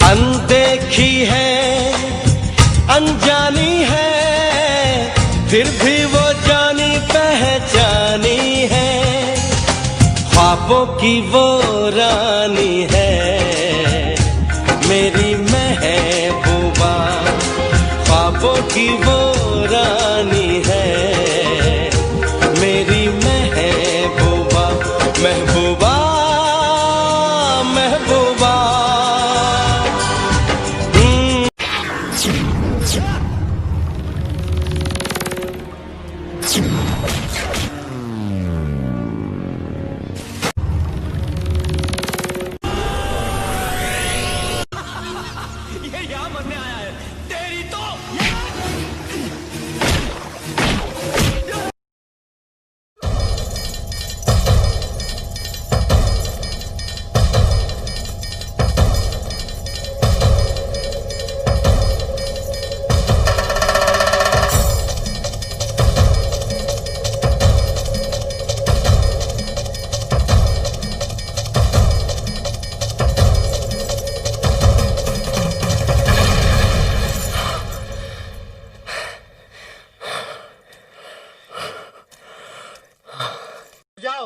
अनदेखी है, अनजानी है, फिर भी वो जानी पहचानी है। ख्वाबों की वो रानी है मेरी महबूबा, ख्वाबों की वो रानी है मेरी महबूबा। महबूबा महबूबा। ये यहाँ मरने आया है तेरी तो। जाओ,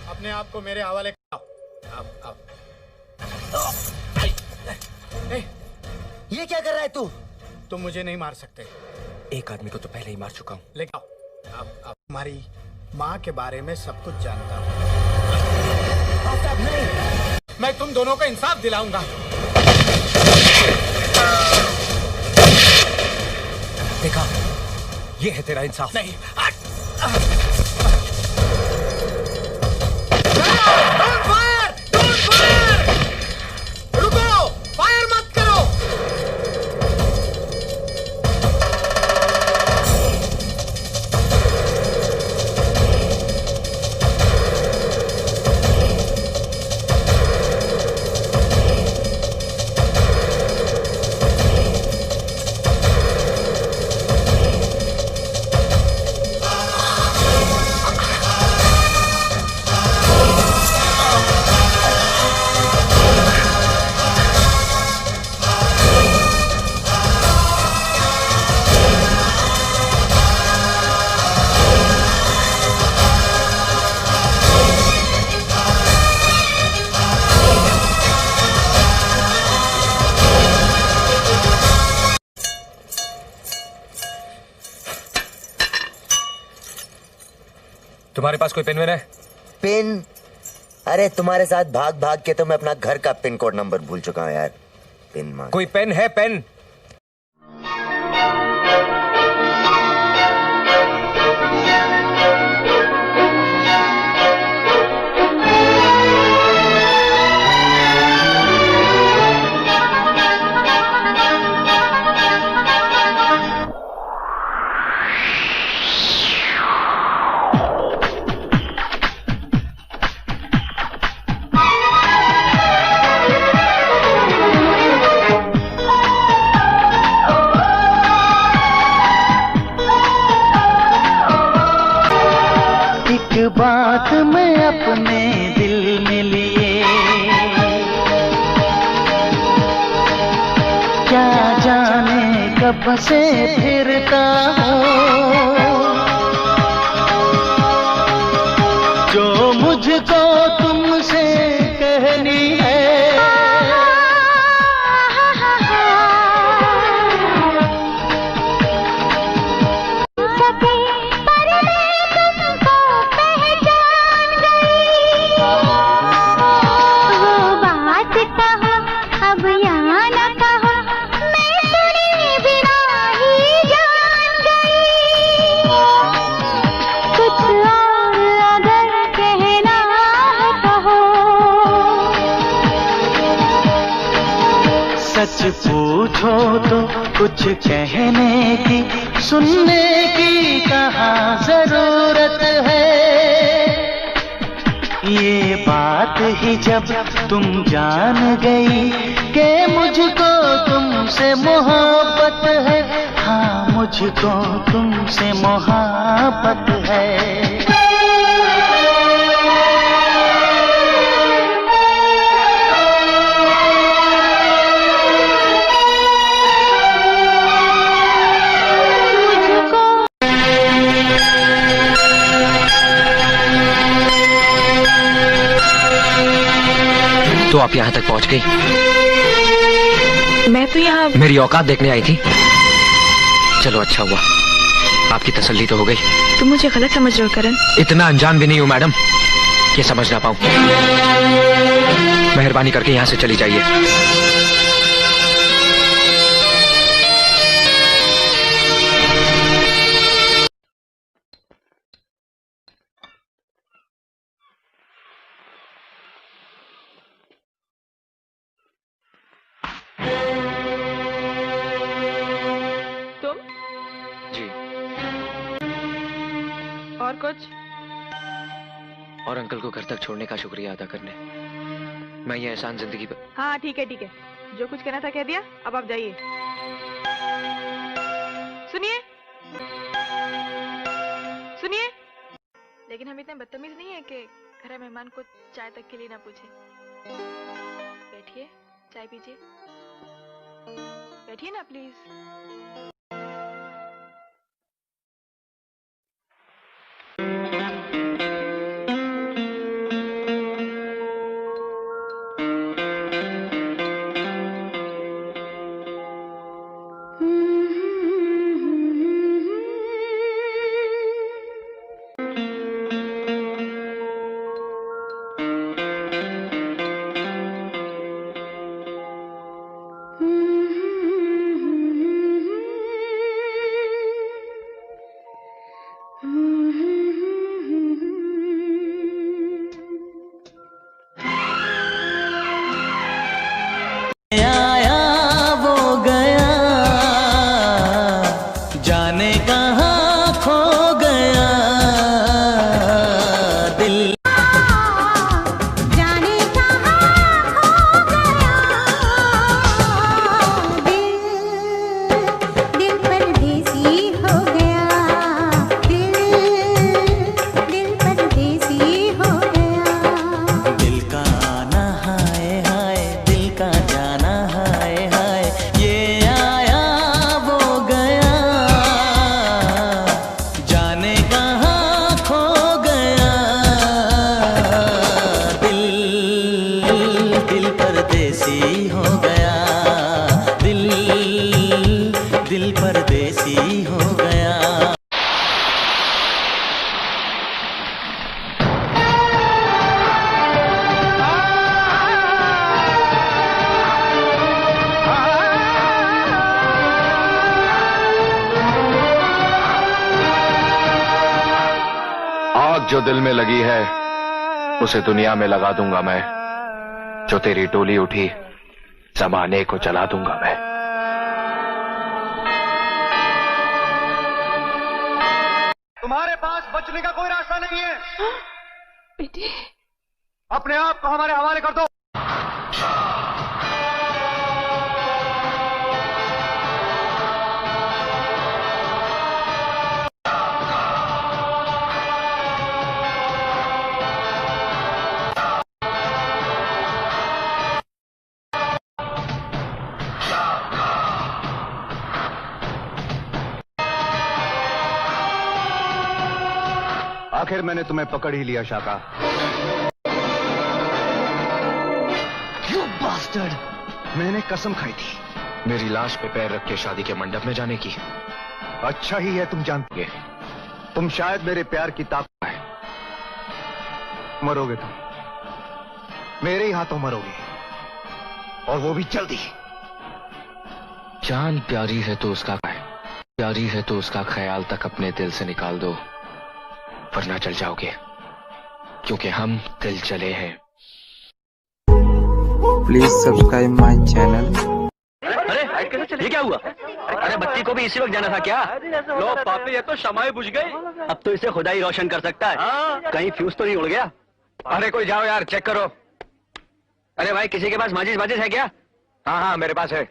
अपने आप को मेरे हवाले करो। आओ। ये क्या कर रहा है तू? तुम मुझे नहीं मार सकते। एक आदमी को तो पहले ही मार चुका हूँ। लेकिन आओ। तुम्हारी माँ के बारे में सब कुछ जानता हूँ। नहीं, मैं तुम दोनों को इंसाफ दिलाऊंगा। देखा, ये है तेरा इंसाफ। नहीं, रुको, फायर मत करो। तुम्हारे पास कोई पेन वेन है? पिन? अरे तुम्हारे साथ भाग भाग के तो मैं अपना घर का पिन कोड नंबर भूल चुका हूँ यार। पिन मांग। कोई पेन है? पेन? बात मैं अपने दिल में लिए, क्या जाने कब से फिरता हूँ, जो मुझको तुमसे कहनी है। सच पूछो तो कुछ कहने की, सुनने की कहाँ जरूरत है। ये बात ही जब तुम जान गई कि मुझको तुमसे मोहब्बत है, हाँ मुझको तुमसे मोहब्बत है। तो आप यहाँ तक पहुँच गई? मैं तो यहाँ मेरी औकात देखने आई थी। चलो अच्छा हुआ, आपकी तसल्ली तो हो गई। तुम मुझे गलत समझ रहे हो करण। इतना अनजान भी नहीं हूँ मैडम कि समझ ना पाऊँ। मेहरबानी करके यहाँ से चली जाइए। तुम जी। और कुछ? और अंकल को घर तक छोड़ने का शुक्रिया अदा करने। मैं ये एहसान जिंदगी पर। हाँ ठीक है, जो कुछ कहना था कह दिया, अब आप जाइए। सुनिए सुनिए, लेकिन हम इतने बदतमीज नहीं है कि घर में मेहमान को चाय तक के लिए ना पूछे। बैठिए, चाय पीजिए। बैठिए ना प्लीज। आया वो गया, जाने कहाँ खो गया दिल। जाने कहाँ खो गया दिल परदेसी हो गया, दिल परदेसी हो गया। दिल का आना हाय हाय, दिल का जाना हाय हाय, ये आया वो गया, जाने कहाँ खो गया दिल परदेसी हो गया, दिल परदेसी हो गया। आग जो दिल में लगी है उसे दुनिया में लगा दूंगा मैं, जो तेरी टोली उठी जमाने को जला दूंगा मैं। तुम्हारे पास बचने का कोई रास्ता नहीं है। बेटी, अपने आप को हमारे हवाले कर दो। आखिर मैंने तुम्हें पकड़ ही लिया शाका। You bastard! मैंने कसम खाई थी मेरी लाश पे पैर रख के शादी के मंडप में जाने की। अच्छा ही है तुम जानते, तुम शायद मेरे प्यार की ताकत है। मरोगे तुम, मेरे ही हाथों मरोगे, और वो भी जल्दी। जान प्यारी है तो उसका प्यारी है तो उसका ख्याल तक अपने दिल से निकाल दो, वरना चल जाओगे, क्योंकि हम दिल चले हैं। Please subscribe my channel. अरे ये क्या हुआ? अरे बच्ची को भी इसी वक्त जाना था क्या? लो पापी, ये तो शमाएं बुझ गई। अब तो इसे खुदा ही रोशन कर सकता है। कहीं फ्यूज तो नहीं उड़ गया? अरे कोई जाओ यार, चेक करो। अरे भाई, किसी के पास माचिस वाचिस है क्या? हाँ हाँ, मेरे पास है।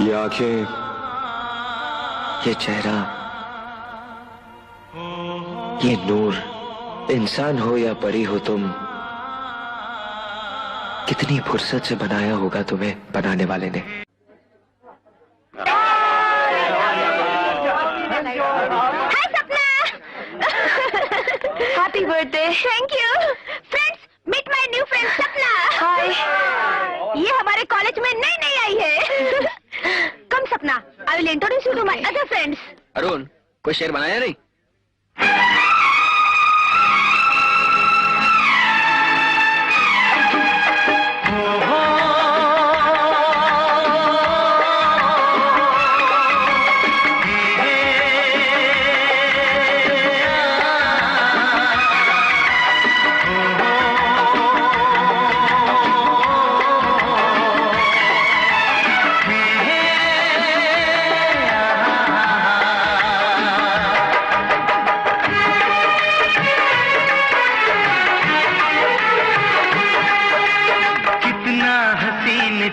ये आंखें, ये चेहरा, ये नूर, इंसान हो या परी हो तुम, कितनी फुर्सत से बनाया होगा तुम्हें बनाने वाले ने। Hi Sapna. Happy birthday. Thank you. Friends, meet my new friend Sapna. Hi. ये हमारे कॉलेज में नई नई आई है। Come Sapna, I will introduce you to my other friends. Arun, कोई शेर बनाया नहीं?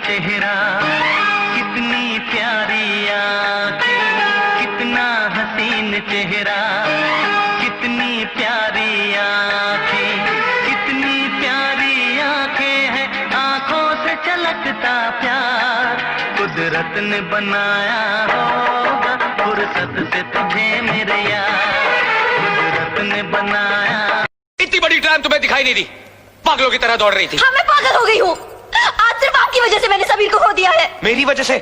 चेहरा, कितनी प्यारी आंखें, कितना हसीन चेहरा, कितनी प्यारी आंखें, कितनी प्यारी आंखें हैं, आंखों से छलकता प्यार कुदरत ने बनाया होगा फुर्सत से तुझे मेरे यार, कुदरत ने बनाया। इतनी बड़ी ट्रैम तुम्हें दिखाई नहीं दी, पागलों की तरह दौड़ रही थी। हाँ, मैं पागल हो गई हूँ। आज सिर्फ आपकी वजह से मैंने सबीर को खो दिया है। मेरी वजह से?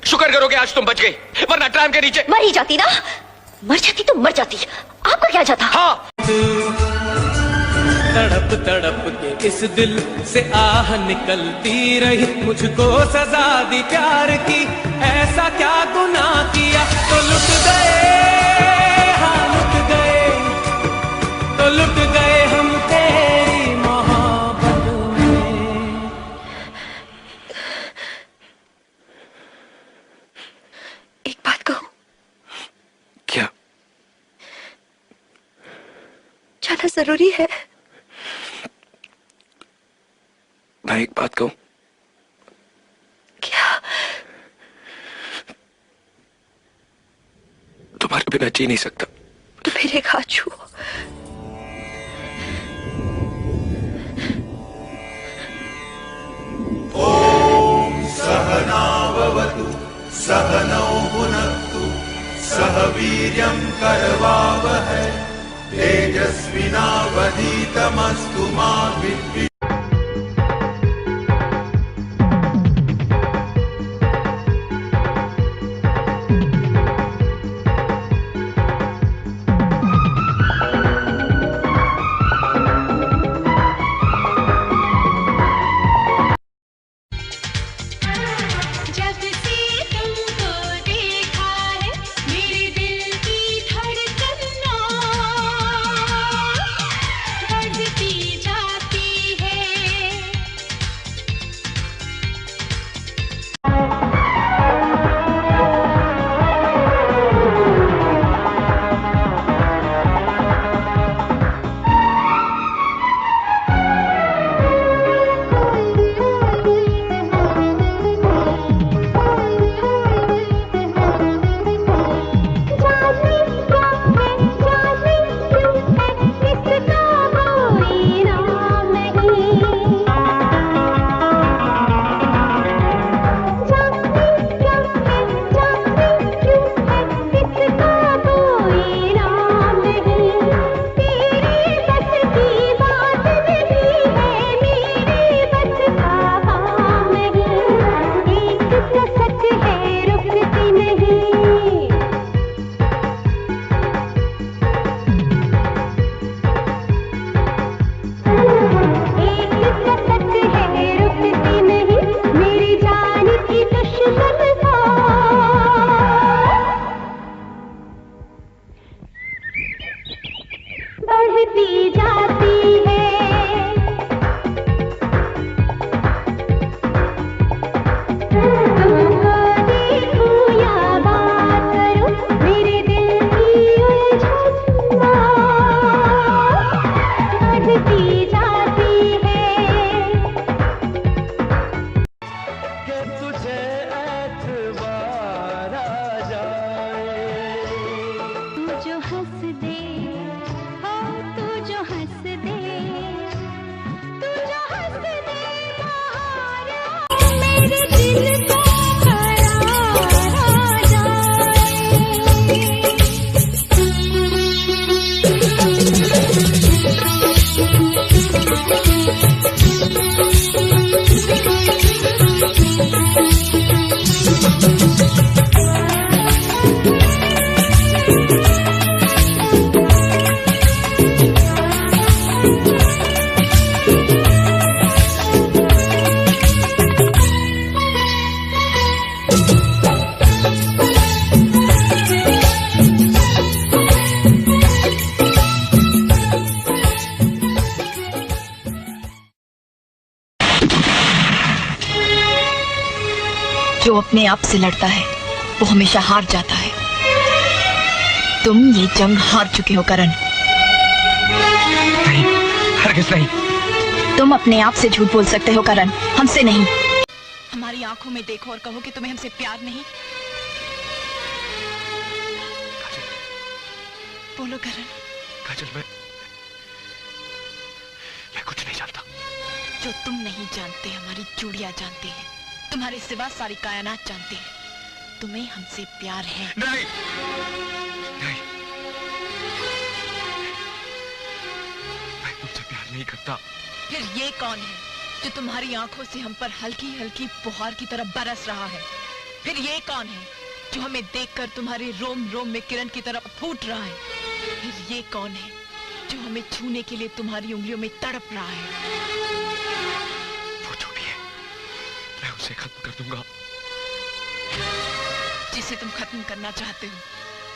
शुक्र करो कि आज तुम बच गई, वरना ट्रैम के नीचे मर ही जाती ना। मर जाती तो मर जाती, आपका क्या जाता? हाँ। तड़प तड़प के इस दिल से आह निकलती रही, मुझको सजा दी प्यार की, ऐसा क्या गुनाह किया तो लुट गए, हाँ लुट गए, तो लुट गए हम तेरी मोहब्बत में। एक बात कहूं? क्या? जाना जरूरी है। मैं एक बात कहूं? क्या? तुम्हारे बिना जी नहीं सकता। तो मेरे हाथ छुओ। ओम सहना भवतु सहनौ भुनक्तु सह वीर्यं करवावहै तेजस्विनावधीतमस्तु मा विद्विषावहै। बढ़ती जाती है। जो हंस दे, तू जो हंस दे बाहर आ, मेरे दिल को करार आ जो अपने आप से लड़ता है वो हमेशा हार जाता है। तुम ये जंग हार चुके हो करण। नहीं, हरगिज़ नहीं। तुम अपने आप से झूठ बोल सकते हो करण, हमसे नहीं। हमारी आंखों में देखो और कहो कि तुम्हें हमसे प्यार नहीं। बोलो करण। काजल, मैं कुछ नहीं जानता। जो तुम नहीं जानते हमारी चूड़ियां जानती है, तुम्हारे सिवा सारी कायनात जानती है। तुम्हें हमसे प्यार है। नहीं, नहीं, मैं तुमसे प्यार नहीं करता। फिर ये कौन है जो तुम्हारी आंखों से हम पर हल्की हल्की फुहार की तरह बरस रहा है? फिर ये कौन है जो हमें देखकर तुम्हारे रोम रोम में किरण की तरह फूट रहा है? फिर ये कौन है जो हमें छूने के लिए तुम्हारी उंगलियों में तड़प रहा है? वो जो भी है, मैं उसे खत्म कर दूंगा। जिसे तुम खत्म करना चाहते हो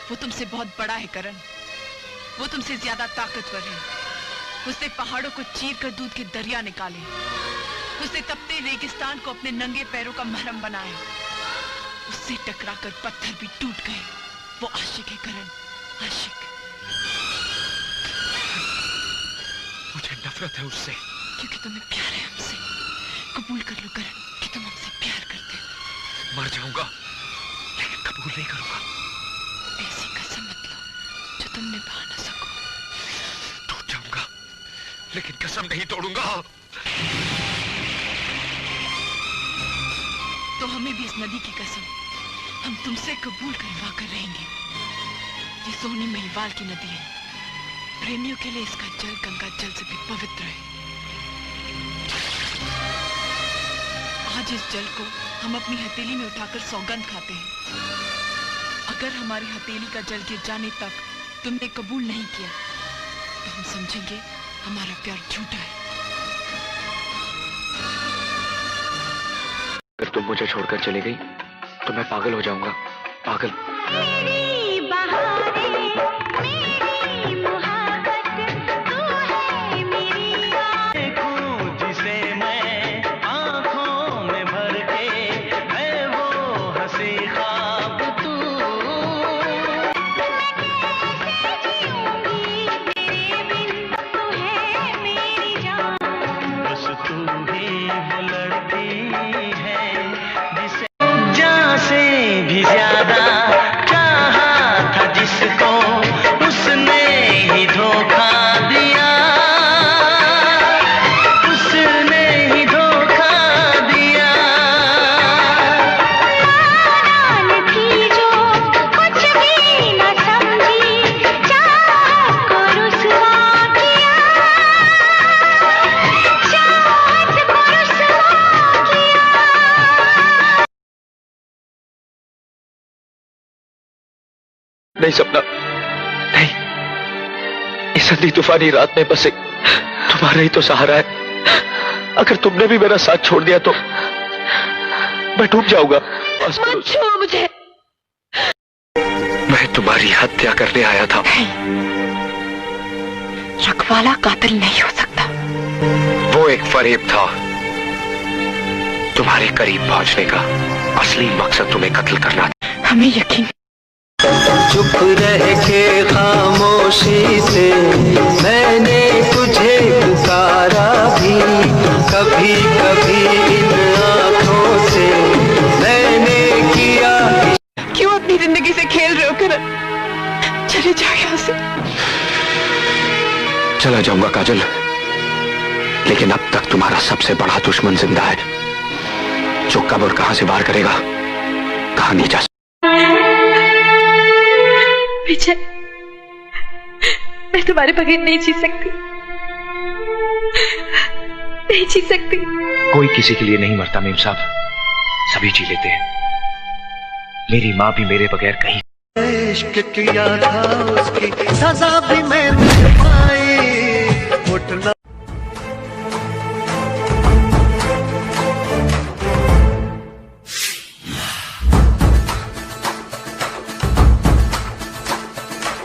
वो तुमसे बहुत बड़ा है करण। वो तुमसे ज्यादा ताकतवर है। उसने पहाड़ों को चीर कर दूध के दरिया निकाले। उसने तपते रेगिस्तान को अपने नंगे पैरों का महरम बनाया। उससे टकराकर पत्थर भी टूट गए। वो आशिक है करण, आशिक। मुझे नफरत है उससे। क्योंकि तुम्हें प्यार है हमसे। कबूल कर लो करण कि तुम हमसे प्यार करते हो। मर जाऊंगा लेकिन कबूल नहीं करूंगा। ऐसी कसम मत लो जो तुम निभा न सको। टूट जाऊंगा लेकिन कसम नहीं तोड़ूंगा। तो हमें भी इस नदी की कसम हम तुमसे कबूल करवा कर रहेंगे। ये सोनी महिवाल की नदी है। प्रेमियों के लिए इसका जल गंगा जल से भी पवित्र है। आज इस जल को हम अपनी हथेली में उठाकर सौगंध खाते हैं। अगर हमारी हथेली का जल गिर जाने तक तुमने कबूल नहीं किया तो हम समझेंगे हमारा प्यार झूठा है। अगर तुम मुझे छोड़कर चली गई तो मैं पागल हो जाऊंगा। पागल। मेरी बहारें, मेरी मोहब्बत, तू है मेरी देखूं जिसे मैं आंखों में भर के, है वो हंसी ख्वाब तू। मैं कैसे जीऊंगी तेरे बिन, तू है मेरी जान। बस तू ही वो लड़की है जिसे जान से भी ज्यादा चाहा था, जिसको उसने ही धोखा दिया। उसने ही धोखा दिया। नादान थी जो कुछ भी न समझी, चाहत को रुसवा किया, चाहत को रुसवा किया। नहीं सपना, नहीं। इस अंधी तूफानी रात में बस एक तुम्हारा ही तो सहारा है। अगर तुमने भी मेरा साथ छोड़ दिया तो मैं डूब जाऊंगा। मत छुओ मुझे। मैं तुम्हारी हत्या करने आया था। रखवाला कातिल नहीं हो सकता। वो एक फरेब था। तुम्हारे करीब पहुंचने का असली मकसद तुम्हें कत्ल करना था। हमें यकीन। चुप रह के खामोशी से मैंने तुझे पुकारा भी, कभी कभी इन आंखों से मैंने किया। क्यों अपनी जिंदगी से खेल रहे हो करण? चले जाओ यहाँ से। चला जाऊंगा काजल, लेकिन अब तक तुम्हारा सबसे बड़ा दुश्मन जिंदा है, जो कब और कहां से वार करेगा कहा नहीं जा सकता। विजय, मैं तुम्हारे बगैर नहीं जी सकती, नहीं जी सकती। कोई किसी के लिए नहीं मरता मेम साहब, सभी जी लेते हैं। मेरी माँ भी मेरे बगैर कहीं। इश्क किया था उसकी सजा भी मैंने पाई, उठना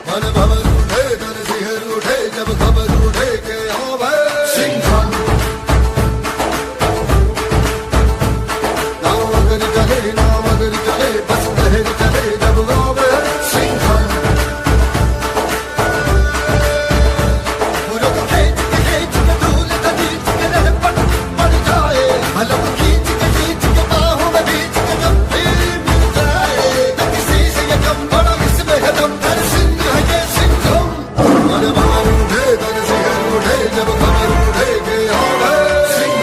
मन भवर उठे दर सिहर उठे जब खबर उठे के आओ भाई सिंह ना मगर चले बस लहर चले जब गाँव में सिंह मुझे तो खींच के धूल का खींच के रह पड़ जाए, हलक खींच के बाहों में बीच के जब भी मिल जाए, न किसी से ये कम बड़ा इसमें है दम। मन भवर उठे दर सिहर उठे जब खबर उठे के आओ भाई सिंह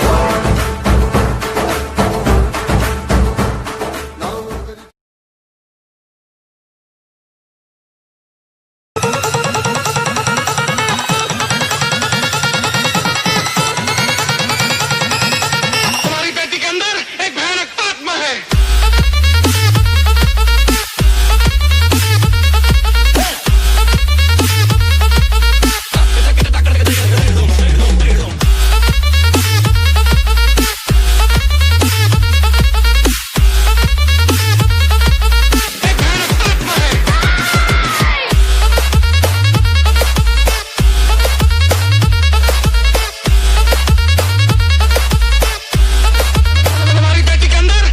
तुम्हारी बेटी के अंदर एक भयानक आत्मा है। तुम्हारी बेटी के अंदर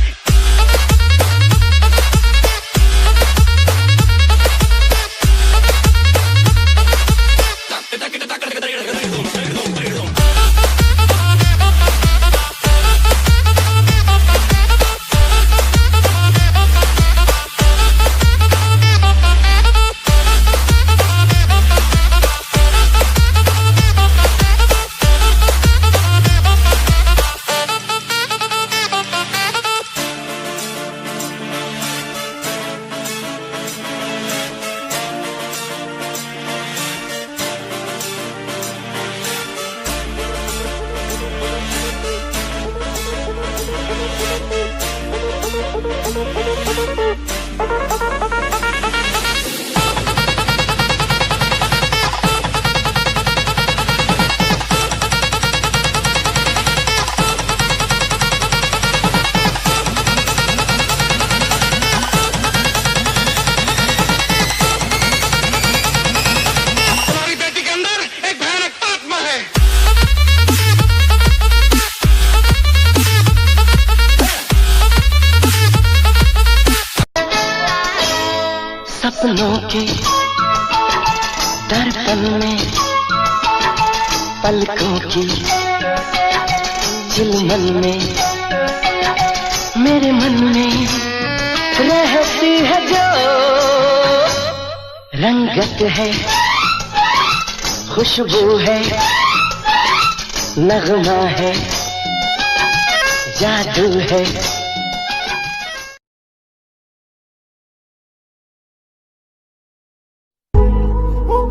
तुम्हारी बेटी के अंदर एक भयानक आत्मा है। सपनों के दर्पण में पलकों की चिलमन में मेरे मन में रहती है जो रंगत है, खुशबू है, नगमा है, जादू है।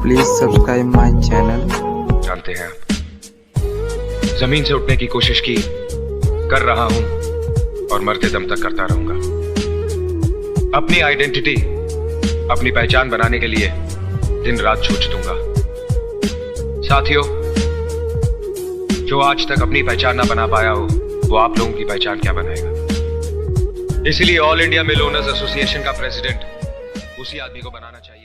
Please subscribe my channel. जानते हैं आप, जमीन से उठने की कोशिश की, कर रहा हूं और मरते दम तक करता रहूंगा। अपनी आइडेंटिटी, अपनी पहचान बनाने के लिए दिन रात जूझ दूंगा। साथियों, जो आज तक अपनी पहचान ना बना पाया हो, वो आप लोगों की पहचान क्या बनाएगा। इसलिए ऑल इंडिया मिल ओनर्स एसोसिएशन का प्रेसिडेंट उसी आदमी को बनाना चाहिए।